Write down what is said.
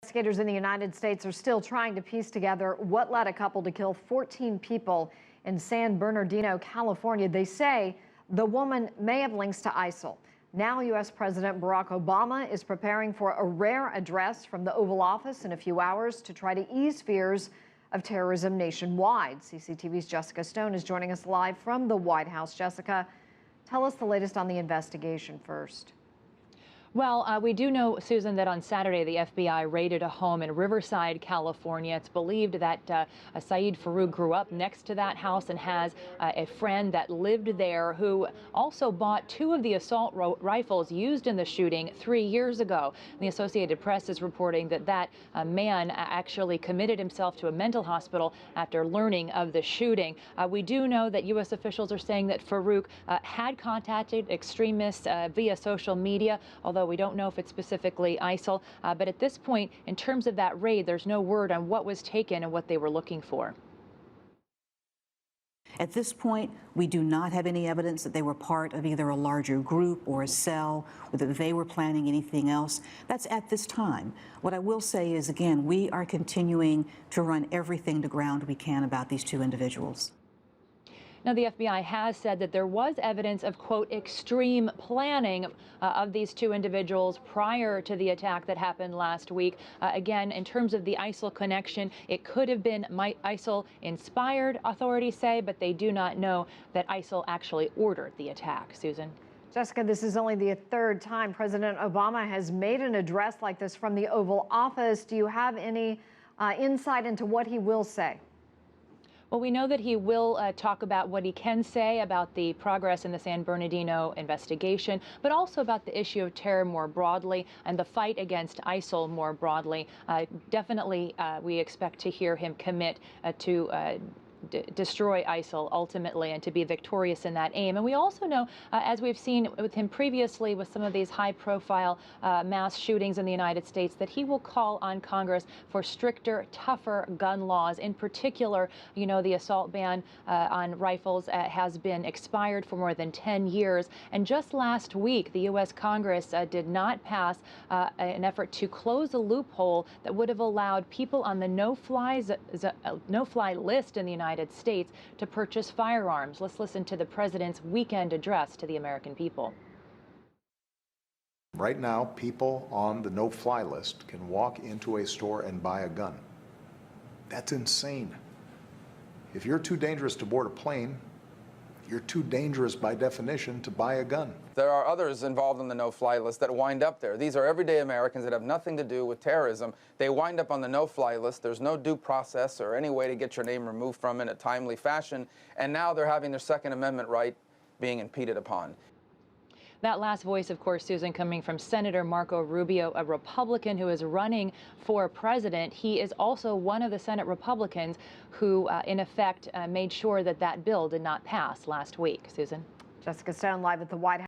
Investigators in the United States are still trying to piece together what led a couple to kill 14 people in San Bernardino, California. They say the woman may have links to ISIL. Now, U.S. President Barack Obama is preparing for a rare address from the Oval Office in a few hours to try to ease fears of terrorism nationwide. CCTV's Jessica Stone is joining us live from the White House. Jessica, tell us the latest on the investigation first. Well, we do know, Susan, that on Saturday the FBI raided a home in Riverside, California. It's believed that Saeed Farouk grew up next to that house and has a friend that lived there who also bought two of the assault rifles used in the shooting 3 years ago. The Associated Press is reporting that that man actually committed himself to a mental hospital after learning of the shooting. We do know that U.S. officials are saying that Farouk had contacted extremists via social media, although we don't know if it's specifically ISIL. But at this point, in terms of that raid, there's no word on what was taken and what they were looking for. At this point, we do not have any evidence that they were part of either a larger group or a cell, or that they were planning anything else. That's at this time. What I will say is, again, we are continuing to run everything to ground we can about these two individuals. Now, the FBI has said that there was evidence of, quote, extreme planning of these two individuals prior to the attack that happened last week. Again, in terms of the ISIL connection, it could have been ISIL-inspired, authorities say, but they do not know that ISIL actually ordered the attack. Susan? Jessica, this is only the third time President Obama has made an address like this from the Oval Office. Do you have any insight into what he will say? Well, we know that he will talk about what he can say about the progress in the San Bernardino investigation, but also about the issue of terror more broadly and the fight against ISIL more broadly. Definitely, we expect to hear him commit to destroy ISIL ultimately and to be victorious in that aim. And we also know, as we've seen with him previously with some of these high-profile mass shootings in the United States, that he will call on Congress for stricter, tougher gun laws. In particular, you know, the assault ban on rifles has been expired for more than 10 years. And just last week, the U.S. Congress did not pass an effort to close a loophole that would have allowed people on the no-fly list in the United States to purchase firearms. Let's listen to the president's weekend address to the American people. Right now, people on the no-fly list can walk into a store and buy a gun. That's insane. If you're too dangerous to board a plane, you're too dangerous by definition to buy a gun. There are others involved on the no-fly list that wind up there. These are everyday Americans that have nothing to do with terrorism. They wind up on the no-fly list. There's no due process or any way to get your name removed from it in a timely fashion. And now they're having their Second Amendment right being impeded upon. That last voice, of course, Susan, coming from Senator Marco Rubio, a Republican who is running for president. He is also one of the Senate Republicans who, in effect, made sure that that bill did not pass last week. Susan? Jessica Stone live at the White House.